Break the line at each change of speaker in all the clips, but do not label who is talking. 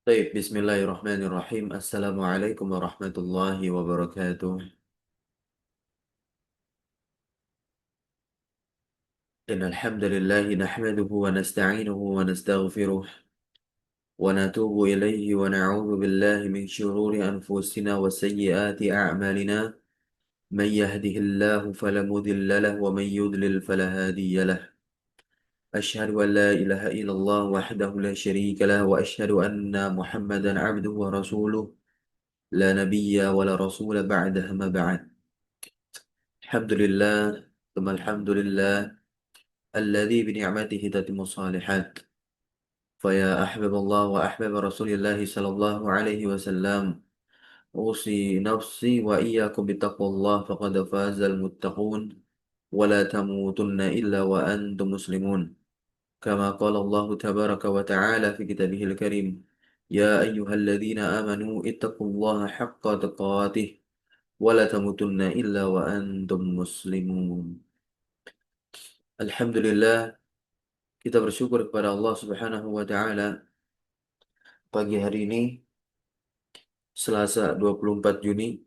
Baik, bismillahirrahmanirrahim. Assalamualaikum warahmatullahi wabarakatuh. Innal hamdalillah nahmaduhu wa nasta'inuhu wa nastaghfiruh wa natubu ilayhi wa na'udzu billahi min shururi anfusina wa sayyiati a'malina. Man yahdihillahu fala mudilla lahu wa man yudlil fala hadiya lahu. Ashhadu an la ilaha illallah wahdahu la syarika lahu wa ashhadu anna Muhammadan 'abduhu wa rasuluh. La nabiyya wa la rasula ba'dahu ma ba'd. Alhamdulillah, thumma alhamdulillah, alladzi bi ni'matihi tatimmu shalihat. Fa ya ahbaballah wa ahbab Rasulillah sallallahu alaihi wasallam. Usi nafsi wa iyyakum bittaqwallah faqad fazal muttaqun wa la tamutunna illa wa antum muslimun. Kama qala Allah tabaraka wa ta'ala fi kitabihil karim. Ya ayyuhalladzina amanu ittaqullaha haqqa tuqatih wa la tamutunna illa wa antum muslimun. Alhamdulillah, kita bersyukur kepada Allah Subhanahu wa taala pagi hari ini Selasa 24 Juni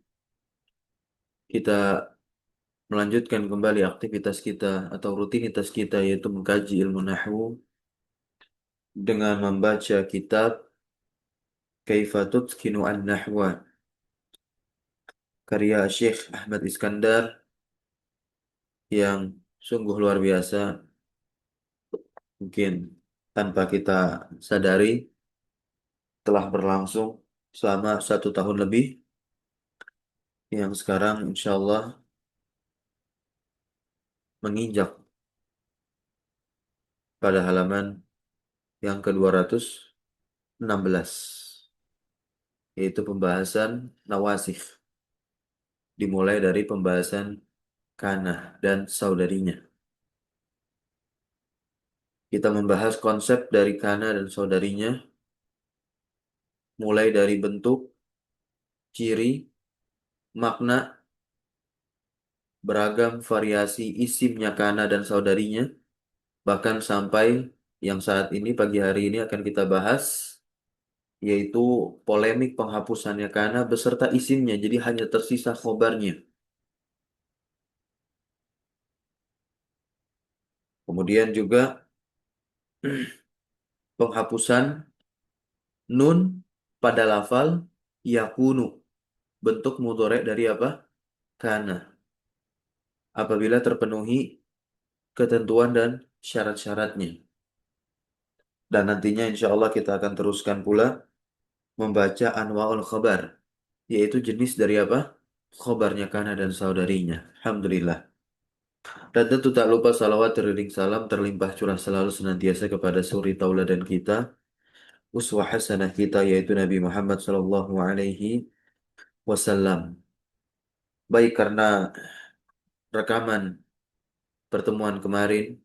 kita melanjutkan kembali aktivitas kita atau rutinitas kita yaitu mengkaji ilmu nahwu dengan membaca kitab Kaifa Tutqinu an-Nahwa karya Syekh Ahmad Iskandar yang sungguh luar biasa. Mungkin tanpa kita sadari telah berlangsung selama 1 tahun lebih, yang sekarang insya Allah menginjak pada halaman yang ke-216, yaitu pembahasan nawasikh, dimulai dari pembahasan Kanah dan saudarinya. Kita membahas konsep dari Kanah dan saudarinya, mulai dari bentuk, ciri, makna, beragam variasi isimnya Kanah dan saudarinya, bahkan sampai yang saat ini pagi hari ini akan kita bahas, yaitu polemik penghapusannya Kanah beserta isimnya, jadi hanya tersisa khobarnya. Kemudian juga penghapusan nun pada lafal yakunu, bentuk mudhari dari apa? Kana. Apabila terpenuhi ketentuan dan syarat-syaratnya. Dan nantinya insya Allah kita akan teruskan pula membaca anwa'ul khabar, yaitu jenis dari apa? Khobarnya Kana dan saudarinya. Alhamdulillah. Dan tentu tak lupa salawat teriring salam terlimpah curah selalu senantiasa kepada suri tauladan kita, uswah hasanah kita, yaitu Nabi Muhammad sallallahu alaihi wasallam. Baik, karena rekaman pertemuan kemarin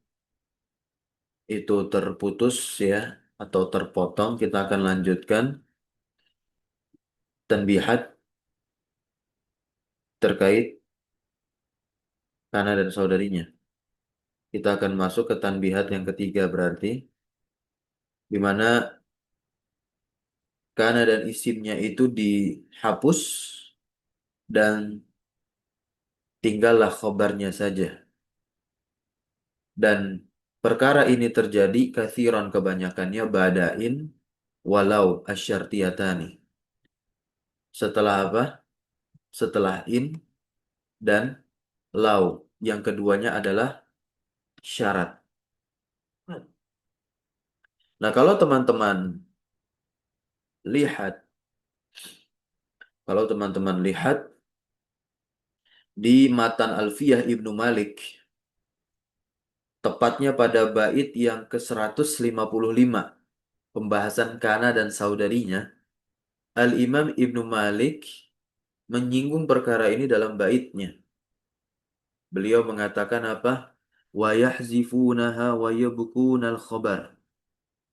itu terputus ya atau terpotong, kita akan lanjutkan tanbihat terkait Kana dan saudarinya. Kita akan masuk ke tanbihat yang ketiga berarti, di mana Kana dan isimnya itu dihapus dan tinggallah khobarnya saja. Dan perkara ini terjadi kathiran, kebanyakannya badain walau asyartiyatani. Setelah apa? Setelah in dan lau. Yang keduanya adalah syarat. Nah, kalau teman-teman lihat, di matan Alfiyah Ibnu Malik, tepatnya pada bait yang ke-155, pembahasan Kana dan saudarinya, Al-Imam Ibnu Malik menyinggung perkara ini dalam baitnya. Beliau mengatakan apa? Wa yahzifunaha wa yubkunal khabar.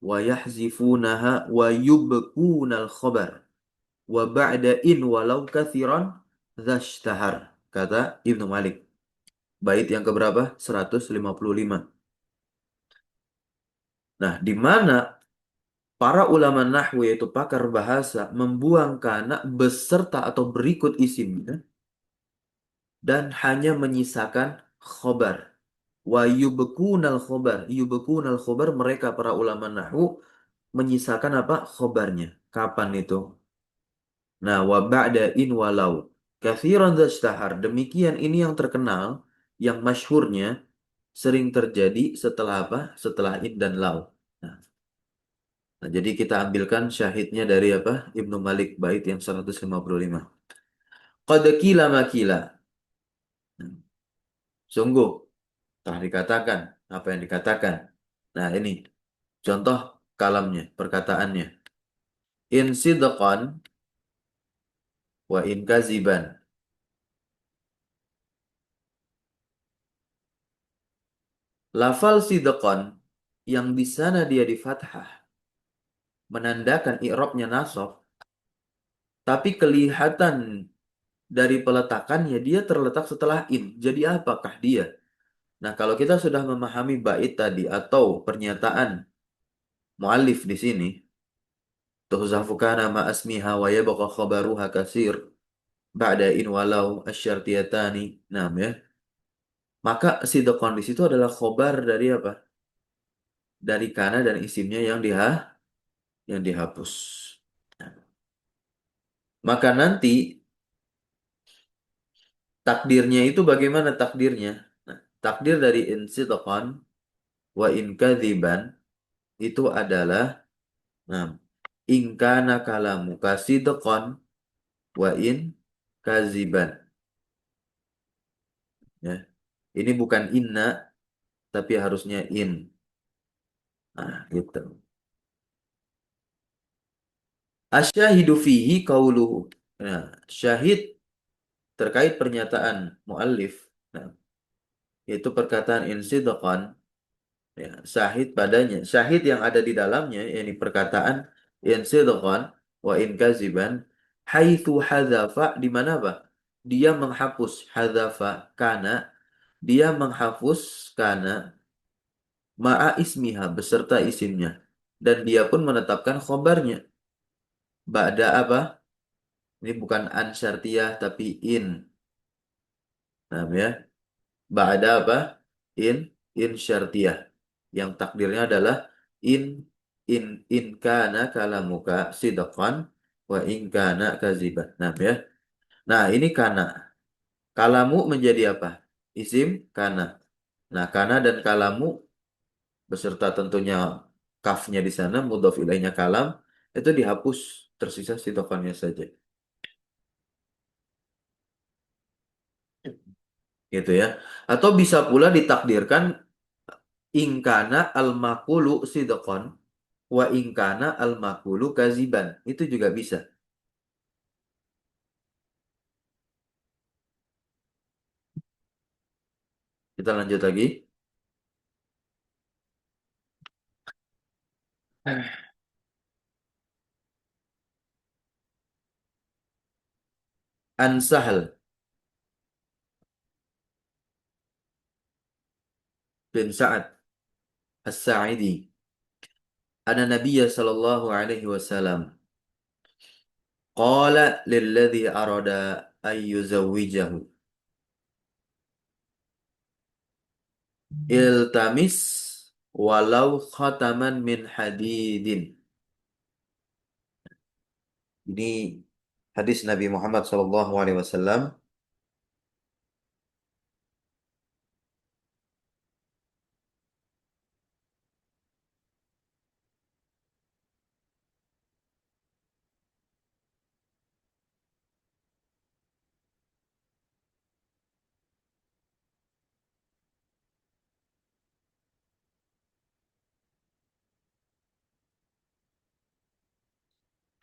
Wa yahzifunaha wa yubkunal khabar. Wa ba'da in walau kathiran zashtahar. Kata Ibnu Malik. Bait yang keberapa? 155. Nah, di mana Para ulama nahwu yaitu pakar bahasa membuang kana beserta atau berikut isimnya dan hanya menyisakan khobar. Wa yubkunal khobar. Yubkunal khobar mereka para ulama nahwu menyisakan apa? Khobarnya. Kapan itu? Nah, wa ba'da in walau. Kathiran zashtahar. Demikian ini yang terkenal, yang masyhurnya sering terjadi setelah apa? Setelah in dan lau. Nah, jadi kita ambilkan syahidnya dari apa? Ibnu Malik bait yang 155. Qad qila ma qila. Nah, sungguh telah dikatakan apa yang dikatakan. Nah, ini contoh kalamnya, perkataannya. In sidqan wa in kaziban. Lafal sidqan yang di sana dia di fathah menandakan i'rabnya nasab, tapi kelihatan dari peletakannya dia terletak setelah in. Jadi apakah dia? Nah, kalau kita sudah memahami bait tadi atau pernyataan muallif di sini, tuhzafu kana ma asmiha wa yabqa khabaruha kasir ba'da in walau asyartiyatani. Nah, ya. Maka sidqan di situ adalah khobar dari apa? Dari kana dan isimnya yang dihapus. Nah, maka nanti takdirnya itu bagaimana takdirnya? Nah, takdir dari in sidqan wa in kadziban itu adalah nah, in kana kalamuka sidqan wa in kaziban. Ya. Ini bukan inna tapi harusnya in. Nah, gitu. Asyahidu fihi qauluhu. Nah, syahid terkait pernyataan muallif. Nah, itu perkataan in sidqan. Ya, syahid padanya. Syahid yang ada di dalamnya, yakni perkataan in sidqan wa in kaziban. Haitsu hadzafa di mana Pak? Dia menghapus hadzafa kana. Dia menghapus kana ma'a ismiha beserta isimnya. Dan dia pun menetapkan khobarnya. Ba'da apa? Ini bukan an syartiyah tapi in. Nah, ya. Ba'da apa? In syartiyah. Yang takdirnya adalah in in kana kalamuka sidqan wa in kana kaziban. Nah, ya. Nah, ini kana. Kalamu menjadi apa? Isim kana. Nah, kana dan kalamu beserta tentunya kafnya di sana mudhof ilaihnya kalam itu dihapus tersisa sidqannya saja. Gitu ya. Atau bisa pula ditakdirkan ingkana al-maqulu sidqan wa ingkana al-maqulu kaziban. Itu juga bisa. Kita lanjut lagi. An Sahal bin Sa'ad As-Sa'idi. Ana Nabiya sallallahu alaihi wasallam. Qala lilladhi arada an yuzawwijahu. Iltamis walau khataman min hadidin. Ini hadis Nabi Muhammad sallallahu alaihi wasallam.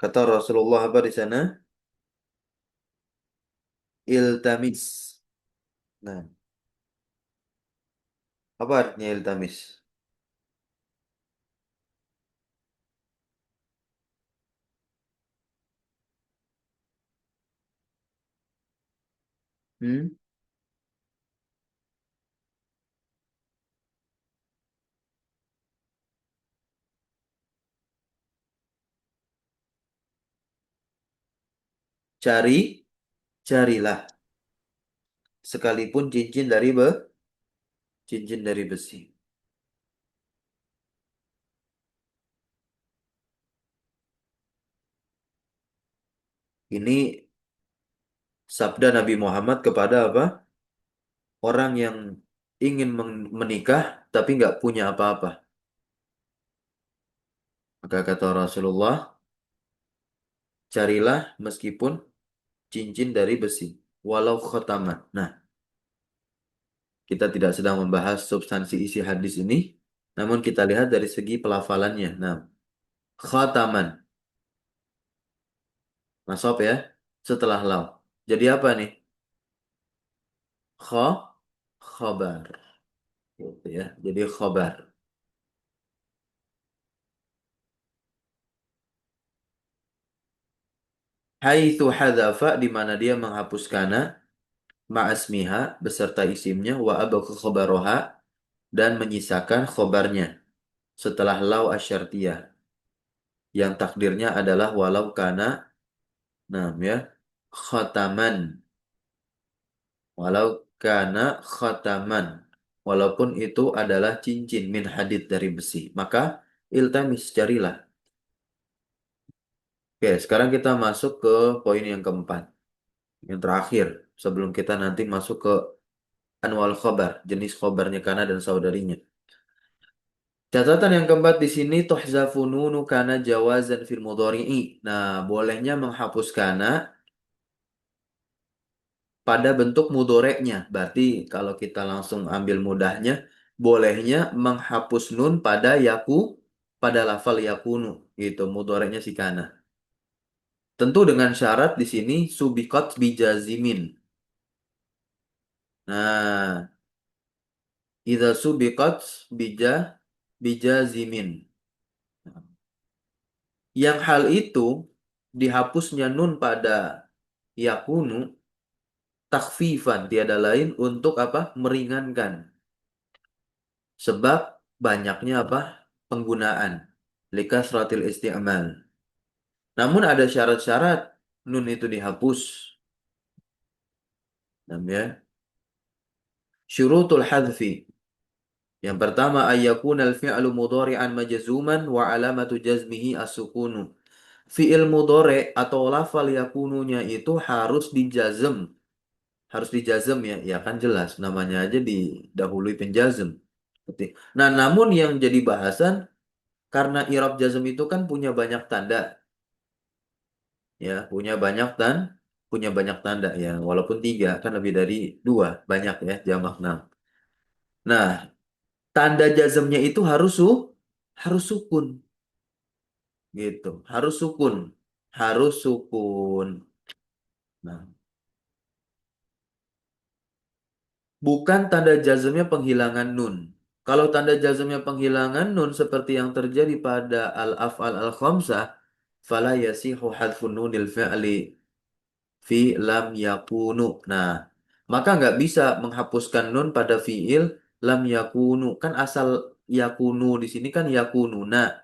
Kata Rasulullah apa di sana? Iltamis. Nah, apa artinya iltamis? Hmm? Cari, carilah. Sekalipun cincin dari besi. Ini sabda Nabi Muhammad kepada apa? Orang yang ingin menikah tapi nggak punya apa-apa. Maka kata Rasulullah, carilah meskipun cincin dari besi, walau khotaman. Nah, kita tidak sedang membahas substansi isi hadis ini, namun kita lihat dari segi pelafalannya. Nah, khotaman, masop ya, setelah lam. Jadi apa nih? Kho, khobar. Gitu ya. Jadi khobar. Haitsu hadzafa di mana dia menghapuskan ma'asmiha beserta isimnya wa abqa khabaroha dan menyisakan khobarnya setelah lau asyartiyah yang takdirnya adalah walau kana nam ya khataman walau kana khataman walaupun itu adalah cincin min hadid dari besi maka iltamis carilah. Oke, sekarang kita masuk ke poin yang keempat, yang terakhir sebelum kita nanti masuk ke anwal khobar, jenis khobarnya kana dan saudarinya. Catatan yang keempat di sini tuhzafu nunu kana jawazan fil mudhari'i. Nah, bolehnya menghapus kana pada bentuk mudoreknya. Berarti kalau kita langsung ambil mudahnya, bolehnya menghapus nun pada pada lafal yakunu. Gitu, mudoreknya si kana. Tentu dengan syarat di sini subikot bijazimin. Nah, idza subikot bijazimin. Yang hal itu dihapusnya nun pada yakunu takfifan tiada lain untuk apa? Meringankan. Sebab banyaknya apa? Penggunaan. Likasratil isti'mal. Namun ada syarat-syarat nun itu dihapus. Namanya syurutul hadfi. Yang pertama ayyakuna al-fi'lu mudhari'an majzuman wa alamatu jazmihi as-sukunu. Fi'il mudhari atau lafal yakununya itu harus dijazm. Harus dijazm ya. Ya kan jelas namanya aja didahului penjazm. Nah, namun yang jadi bahasan karena i'rab jazm itu kan punya banyak tanda, ya, punya banyak tanda ya, walaupun tiga kan lebih dari dua, banyak ya, jamak enam. Nah, tanda jazmnya itu harus sukun, gitu, harus sukun. Nah, bukan tanda jazmnya penghilangan nun. Kalau tanda jazmnya penghilangan nun seperti yang terjadi pada al-af'al al-khamsah, fala yasihu hadfun nunil fi'li fi lam yakunu. Nah, maka nggak bisa menghapuskan nun pada fiil lam yakunu. Kan asal yakunu di sini kan yakununa.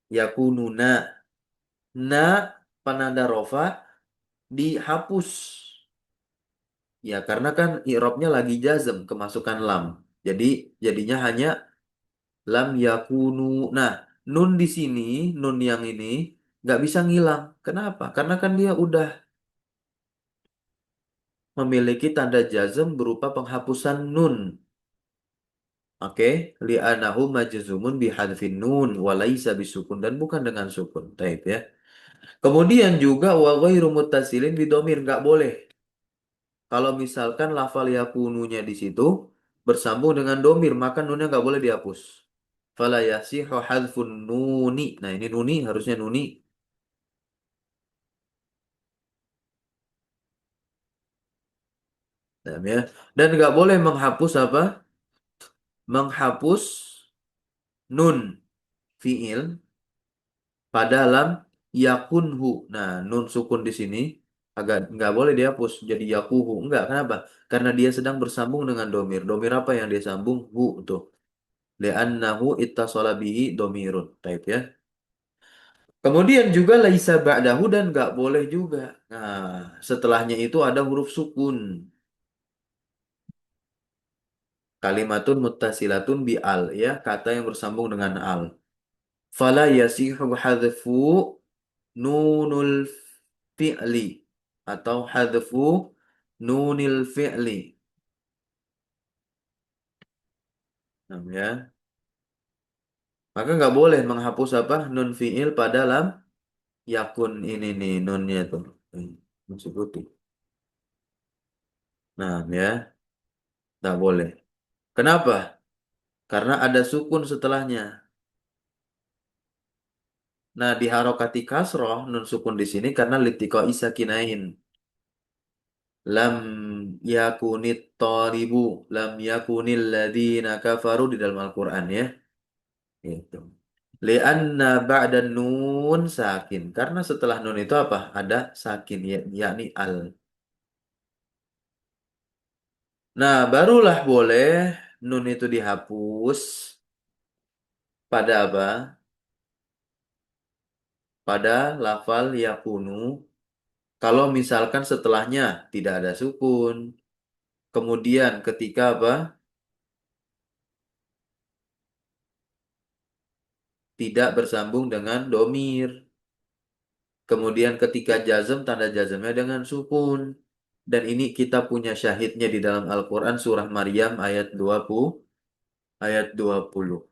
Yakununa. Na penanda rofa dihapus. Ya, karena kan i'rabnya lagi jazm kemasukan lam. Jadi jadinya hanya lam yakunu. Nah, nun di sini, nun yang ini nggak bisa ngilang. Kenapa? Karena kan dia udah memiliki tanda jazm berupa penghapusan nun. Oke, li'anahu majzumun bihadfin nun wa laisa bisukun dan bukan dengan sukun. Taib ya. Kemudian juga wa ghairu muttasilin bidomir nggak boleh. Kalau misalkan lafal yakununya di situ bersambung dengan domir, maka nunnya nggak boleh dihapus. Fala yasihu hadfun nuni. Nah, ini nuni harusnya nuni. Nah, ya. Dan nggak boleh menghapus apa? Menghapus nun fiil pada lam yakunhu. Nah, nun sukun di sini agak nggak boleh dihapus jadi yakuhu. Enggak, kenapa? Karena dia sedang bersambung dengan domir. Domir apa yang dia sambung? Hu tuh. Li'annahu ittasala bihi domirun. Type ya. Kemudian juga laisa ba'dahu dan nggak boleh juga. Nah, setelahnya itu ada huruf sukun. Kalimatun muttasilatun bi al ya, kata yang bersambung dengan al. Fala yasihu hadfu nunul fi'li atau hadfu nunil fi'li. Nah, ya. Maka nggak boleh menghapus apa nun fi'il pada lam yakun ini nih nunnya tuh. Masih putih. Nah, ya, nggak boleh. Kenapa? Karena ada sukun setelahnya. Nah, di harokati kasroh nun sukun di sini karena litiko isakinain. Lam yakunit tolibu, lam yakunil ladina kafaru di dalam Al-Quran ya. Itu. Lianna ba'dan nun sakin. Karena setelah nun itu apa? Ada sakin, yakni al. Nah, barulah boleh nun itu dihapus pada apa? Pada lafal yakunu. Kalau misalkan setelahnya tidak ada sukun. Kemudian ketika apa? Tidak bersambung dengan domir. Kemudian ketika jazm, tanda jazmnya dengan sukun. Dan ini kita punya syahidnya di dalam Al-Quran surah Maryam ayat 20, ayat 20.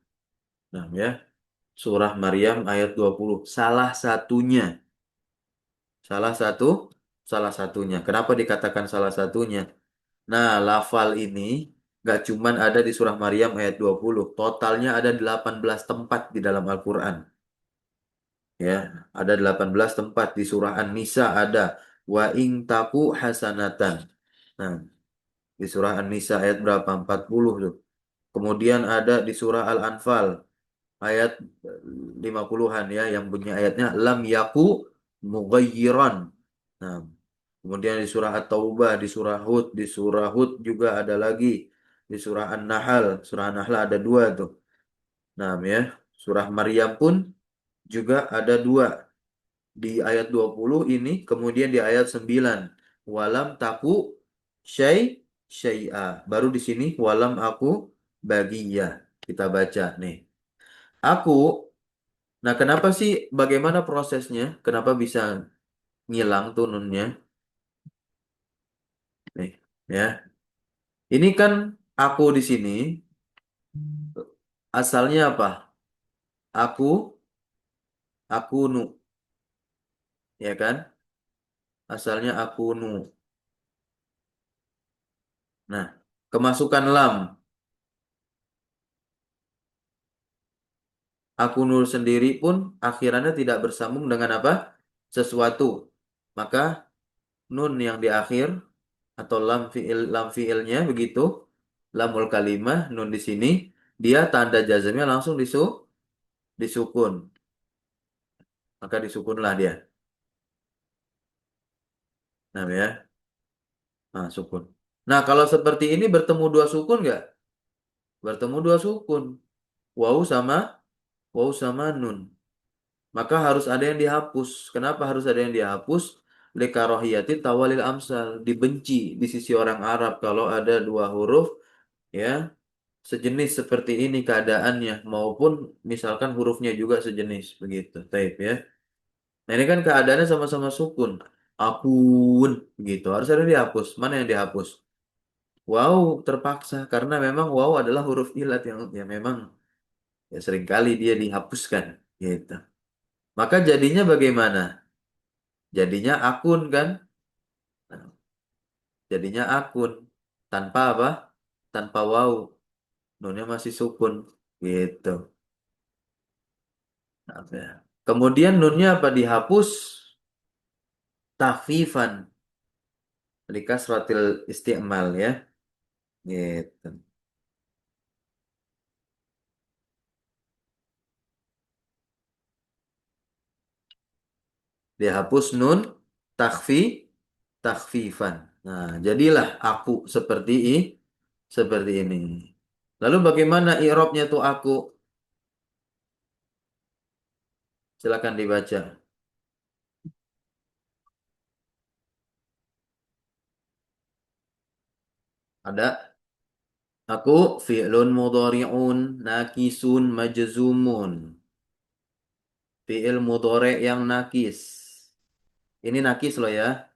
Nah ya, surah Maryam ayat 20. Salah satu, salah satunya. Kenapa dikatakan salah satunya? Nah, lafal ini nggak cuman ada di surah Maryam ayat 20. Totalnya ada 18 tempat di dalam Al-Quran. Ya, ada 18 tempat di surah An-Nisa ada wa in taku hasanatan. Nah, di surah An-Nisa ayat berapa? 40 tuh. Kemudian ada di surah Al-Anfal ayat 50-an ya yang bunyi ayatnya lam yaku mughayyiran. Nah, kemudian di surah At-Taubah, di surah Hud juga ada lagi. Di surah An-Nahl ada dua tuh. Nah, ya, surah Maryam pun juga ada dua. Di ayat 20 ini, kemudian di ayat 9. Walam taku syai syai'a. Baru di sini walam aku bagiyah. Kita baca nih. Aku, nah kenapa sih, bagaimana prosesnya? Kenapa bisa ngilang tuh nunnya? Nih, ya. Ini kan aku di sini, asalnya apa? Aku nu, ya kan? Asalnya aku nu. Nah, kemasukan lam. Aku nur sendiri pun akhirannya tidak bersambung dengan apa? Sesuatu. Maka nun yang di akhir atau lam fiilnya begitu, lamul kalimah nun di sini dia tanda jazmnya langsung disukun. Maka disukunlah dia. Nah, ya. Nah, sukun. Nah, kalau seperti ini bertemu dua sukun nggak? Bertemu dua sukun. Waw sama nun. Maka harus ada yang dihapus. Kenapa harus ada yang dihapus? Likarohiyati tawalil amsal. Dibenci di sisi orang Arab kalau ada dua huruf ya sejenis seperti ini keadaannya maupun misalkan hurufnya juga sejenis begitu. Taib ya. Nah, ini kan keadaannya sama-sama sukun. Akun begitu. Harus ada yang dihapus. Mana yang dihapus? Wow, terpaksa karena memang wow adalah huruf ilat yang memang ya seringkali dia dihapuskan gitu. Maka jadinya bagaimana? Jadinya akun kan? Nah, jadinya akun tanpa apa? Tanpa waw. Nunnya masih sukun gitu. Nah, ya. Kemudian nunnya apa dihapus? Takhfifan likasratil isti'mal ya. Gitu. Dihapus nun takhfi takhfifan. Nah, jadilah aku seperti ini. Lalu bagaimana i'rabnya tuh aku? Silakan dibaca. Ada? Aku fi'lun mudhari'un nakisun majzumun. Fi'il mudhari' yang nakis. Ini nakis loh ya.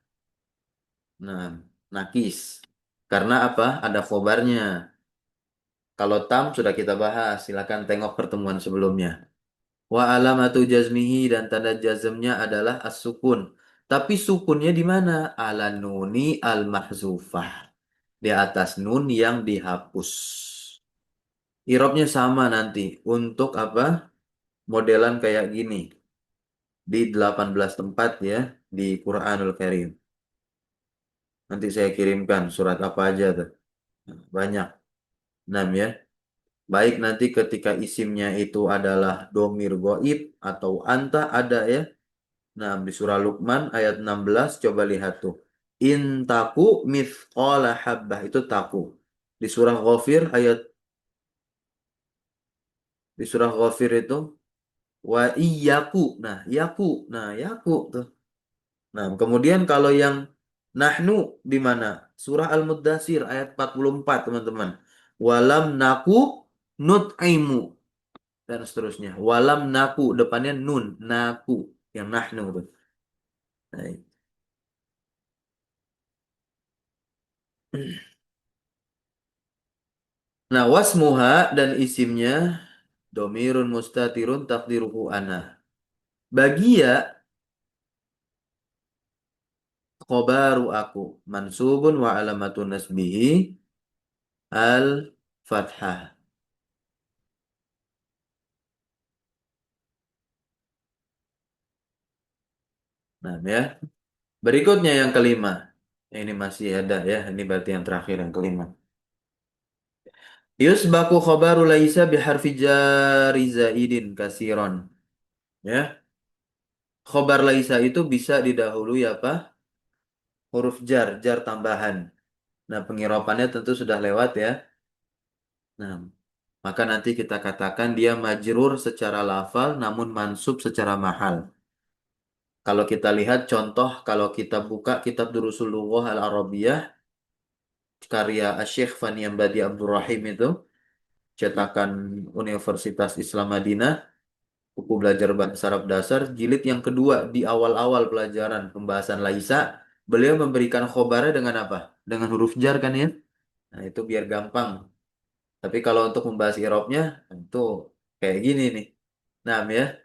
Nah, nakis. Karena apa? Ada khobarnya. Kalau tam sudah kita bahas. Silakan tengok pertemuan sebelumnya. Wa alamatu jazmihi dan tanda jazmnya adalah as-sukun. Tapi sukunnya di mana? Ala nuni al-mahzufah. Di atas nun yang dihapus. Irobnya sama nanti. Untuk apa? Modelan kayak gini. Di 18 tempat ya. Di Quranul Karim. Nanti saya kirimkan surat apa aja tuh. Banyak. 6 ya. Baik nanti ketika isimnya itu adalah domir goib atau anta ada ya. Nah, di surah Luqman ayat 16 coba lihat tuh. In taku mithqala habbah itu taku. Di surah Ghafir ayat di surah Ghafir itu wa iyyaku. Nah, yaku. Nah, yaku tuh. Nah, kemudian kalau yang nahnu di mana? Surah Al-Muddatsir ayat 44 teman-teman. Walam naku nut'imu dan seterusnya. Walam naku depannya nun, naku yang nahnu tuh. Nah, nah, wasmuha dan isimnya domirun mustatirun takdiruhu ana. Bagi ya khobaru aku mansubun wa alamatun nasbihi al fathah. Nah, ya. Berikutnya yang kelima. Ini masih ada ya. Ini berarti yang terakhir yang kelima. Yusbaku khobaru laisa biharfi jari zaidin kasiron. Ya. Khobar laisa itu bisa didahului apa? Huruf jar, jar tambahan. Nah, pengirapannya tentu sudah lewat ya. Nah, maka nanti kita katakan dia majrur secara lafal namun mansub secara mahal. Kalau kita lihat contoh, kalau kita buka kitab Durusul Lughah Al-Arabiyah, karya Syekh Faniambadi Abdurrahim itu, cetakan Universitas Islam Madinah, buku belajar bahasa Arab dasar, jilid yang kedua di awal-awal pelajaran pembahasan Laisa, beliau memberikan khobarnya dengan apa? Dengan huruf jar kan ya? Nah, itu biar gampang. Tapi kalau untuk membahas irobnya, itu kayak gini nih. Nah, ya.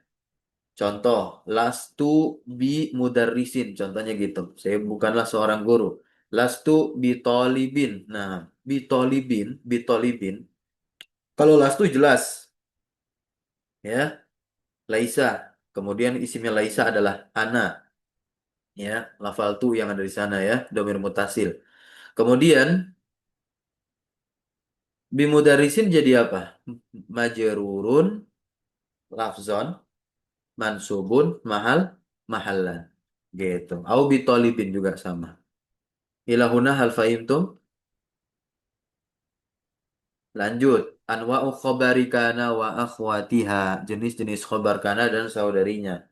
Contoh, lastu bi mudarrisin. Contohnya gitu. Saya bukanlah seorang guru. Lastu bi tolibin. Nah, bi tolibin. Kalau lastu jelas, ya, laisa. Kemudian isimnya laisa adalah ana, ya, lafal tu yang ada di sana ya, domir mutasil. Kemudian bi mudarrisin jadi apa? Majrurun, lafzon, mansubun, mahallan. Gitu. Au bi tolibin juga sama. Ilahuna hal fahimtum? Lanjut. Anwa'u khobari kana wa akhwatiha. Jenis-jenis khobar kana dan saudarinya.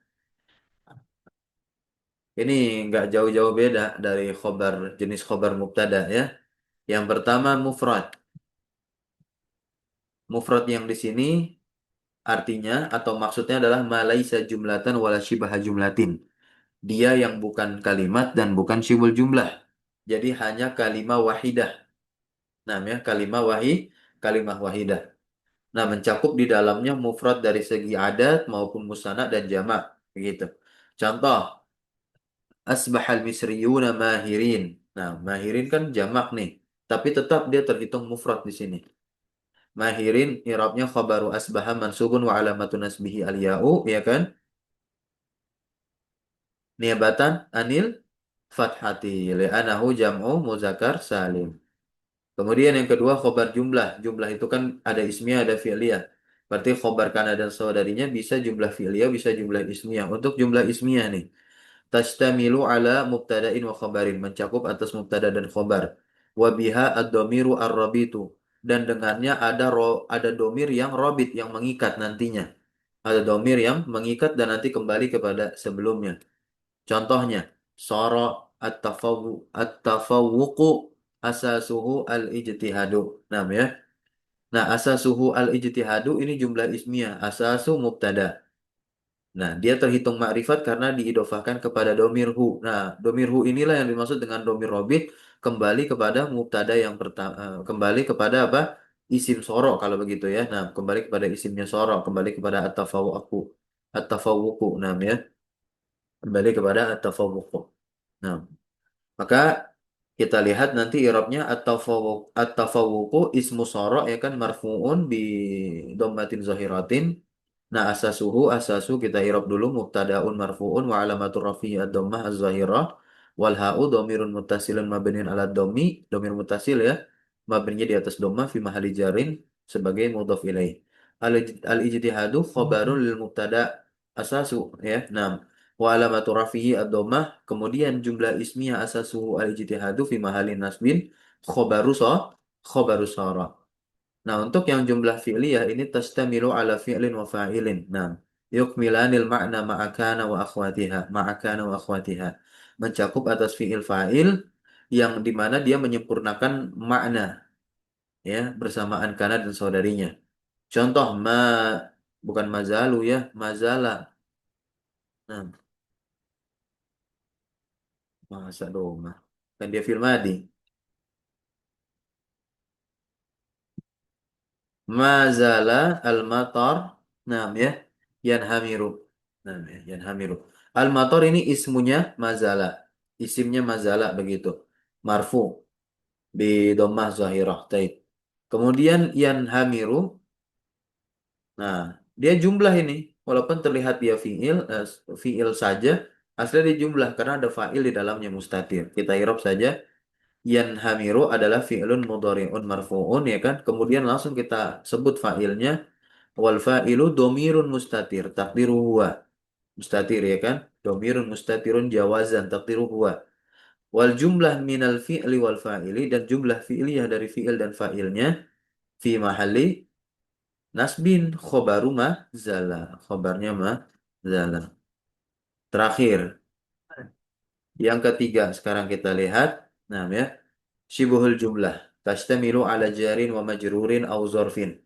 Ini nggak jauh-jauh beda dari khobar jenis khobar mubtada ya. Yang pertama mufrad. Mufrad yang di sini artinya atau maksudnya adalah malaisa jumlatan wala shibaha jumlatin. Dia yang bukan kalimat dan bukan syibul jumlah. Jadi hanya kalimah wahidah. Namanya kalimah wahidah. Nah, mencakup di dalamnya mufrad dari segi adat maupun musanad dan jamak. Begitu. Contoh, asbahal misriyuna mahirin. Nah, mahirin kan jamak nih. Tapi tetap dia terhitung mufrad di sini. Mahirin, i'rabnya khabaru asbaha mansubun wa alamatun nasbihi al-ya'u, ya kan? Niabatan anil fathati li'anahu jam'u muzakkar salim. Kemudian yang kedua khobar jumlah. Jumlah itu kan ada ismiyah, ada fi'liyah. Berarti khobar kana dan saudarinya bisa jumlah fi'liyah, bisa jumlah ismiyah. Untuk jumlah ismiyah nih. Tashtamilu ala mubtada'in wa khabarin. Mencakup atas mubtada dan khobar. Wa biha ad-domiru ar-rabitu. Dan dengannya ada domir yang robit, yang mengikat nantinya. Ada domir yang mengikat dan nanti kembali kepada sebelumnya. Contohnya, soro at-tafawuqu asasuhu al-ijtihadu. Nah, ya. Nah, asasuhu al-ijtihadu ini jumlah ismiyah. Asasu mubtada. Nah, dia terhitung makrifat karena diidofahkan kepada domir hu. Nah, domir hu inilah yang dimaksud dengan domir robit kembali kepada mubtada yang pertama, kembali kepada apa? Isim soro kalau begitu ya. Nah, kembali kepada isimnya soro, kembali kepada at-tafawuqu. At-tafawuqu, nah ya. Kembali kepada at-tafawuqu. Nah, maka kita lihat nanti i'rabnya at-tafawuqu ismu soro ya kan marfuun bi dhammatin zahiratin. Nah, asasu kita i'rab dulu mubtadaun marfuun wa alamatur rafi'i ad-dhammah az-zahirah wal ha'u dhamirun muttasilun mabniun ala dhammi, dhamir muttasil ya. Mabninya di atas dhammah fi mahalli jarin sebagai mudhaf ilaih. Al-ijtihadu khabarun lil mubtada asasu ya. Nah, wa alamatu rafihi ad-dhammah, kemudian jumlah ismiyah asasu al-ijtihadu fi mahallin nasbin khabaru sa khabaru sara. Nah, untuk yang jumlah fi'liyah ini tastamilu ala fi'lin wa fa'ilin. Nah, yukmilanil ma'na ma'akana wa akhwatiha, ma'akana wa akhwatiha. Mencakup atas fi'il fa'il yang dimana dia menyempurnakan makna ya bersamaan kana dan saudarinya. Contoh bukan mazalu ya, mazala. Nah, masa doma. Kan dia fil madi. Mazala al-matar. Nah, ya. Yanhamiru. Nah, ya. Yanhamiru. Al-matar ini ismunya mazala. Isimnya mazala begitu. Marfu. Bi dhammah zahirah. Taib. Kemudian yanhamiru. Nah, dia jumlah ini. Walaupun terlihat dia fi'il saja. Aslinya dia jumlah karena ada fa'il di dalamnya mustatir. Kita irob saja. Yanhamiru adalah fi'lun mudhari'un marfu'un ya kan. Kemudian langsung kita sebut fa'ilnya. Wal fa'ilu domirun mustatir takdiru huwa. Mustatir ya kan? Domirun mustatirun jawazan takdiru huwa. Wal jumlah minal fi'li wal fa'ili, dan jumlah fi'liyah dari fi'il dan fa'ilnya fi mahalli nasbin khobaru ma zala. Khobarnya ma zala. Terakhir, yang ketiga sekarang kita lihat. Nah ya. Syibuhul jumlah. Tashtamilu ala jarin wa majrurin au zorfin.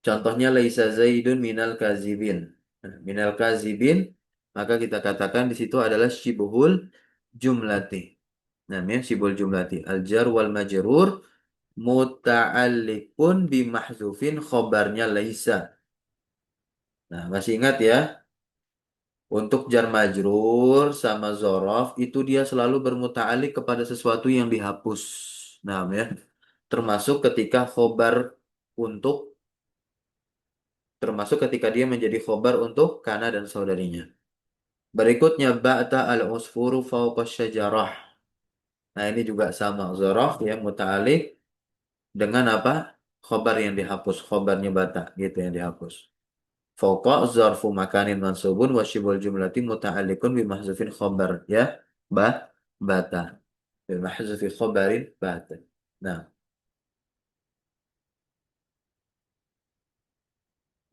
Contohnya laisa zaidun minal kazibin. Nah, minal kazibin, maka kita katakan di situ adalah syibuhul jumlati. Namanya syibuhul jumlati. Al jar wal majrur muta'alliqun bi mahzufin khobarnya laisa. Nah, masih ingat ya? Untuk jar majrur sama zorof itu dia selalu bermuta'alliq kepada sesuatu yang dihapus. Nah, ya. Termasuk ketika khobar untuk termasuk ketika dia menjadi khobar untuk kana dan saudarinya. Berikutnya ba'ta al-usfuru fawqa syajarah. Nah, ini juga sama zaraf ya muta'alliq dengan apa? Khobar yang dihapus, khobarnya bata gitu yang dihapus. Fawqa zarfu makanin mansubun wa syibul jumlati muta'alliqun bi mahzufin khobar ya. Ba bata. Bi mahzufi khobarin bata. Nah,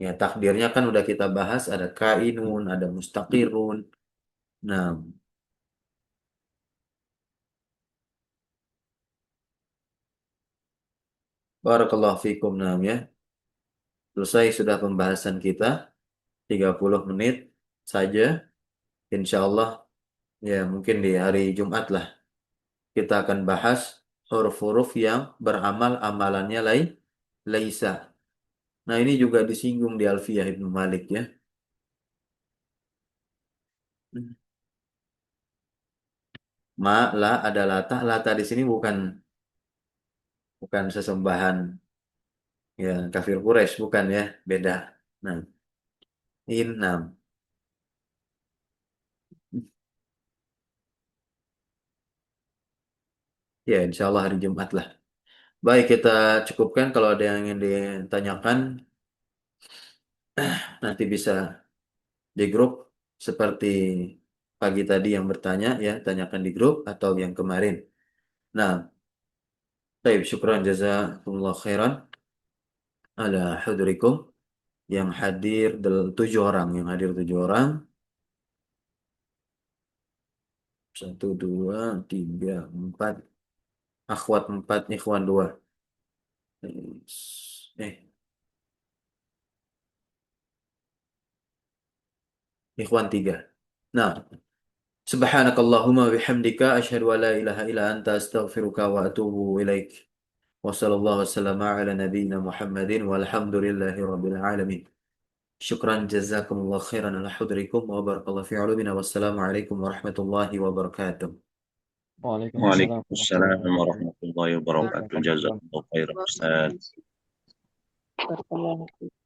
ya takdirnya kan udah kita bahas ada kainun, ada mustaqirun. Nah, barakallahu fikum nam ya. Selesai sudah pembahasan kita 30 menit saja. Insya Allah ya mungkin di hari Jumat lah kita akan bahas huruf-huruf yang beramal amalannya laisa. Nah, ini juga disinggung di Alfiyah Ibnu Malik ya. Ma la ada lata, lata di sini bukan bukan sesembahan ya kafir Quraisy bukan ya, beda. Nah, inam. Ya, insya Allah hari Jumat lah. Baik, kita cukupkan. Kalau ada yang ingin ditanyakan, nanti bisa di grup seperti pagi tadi yang bertanya ya, tanyakan di grup atau yang kemarin. Nah, baik, syukran jazakumullah khairan ala hudurikum. Yang hadir 7 orang. Yang hadir 7 orang. 1, 2, 3, 4. Akhwat 4, ikhwan 2. Eh, ikhwan 3. Nah, subhanakallahumma bihamdika asyhadu an la ilaha illa anta astaghfiruka wa atubu ilaik. Wa sallallahu wasallam ala nabiyyina Muhammadin walhamdulillahi rabbil alamin. Syukran jazakumullah khairan ala hudrikum wa barakallahu fi ulumina. Wassalamualaikum warahmatullahi wabarakatuh.
وعليكم السلام
وعليكم
ورحمة الله
السلام
وبركاته.
ورحمة الله وبركاته.
جزاكم
جزاك
الله
الله خيرا أستاذ.
بارك الله فيك.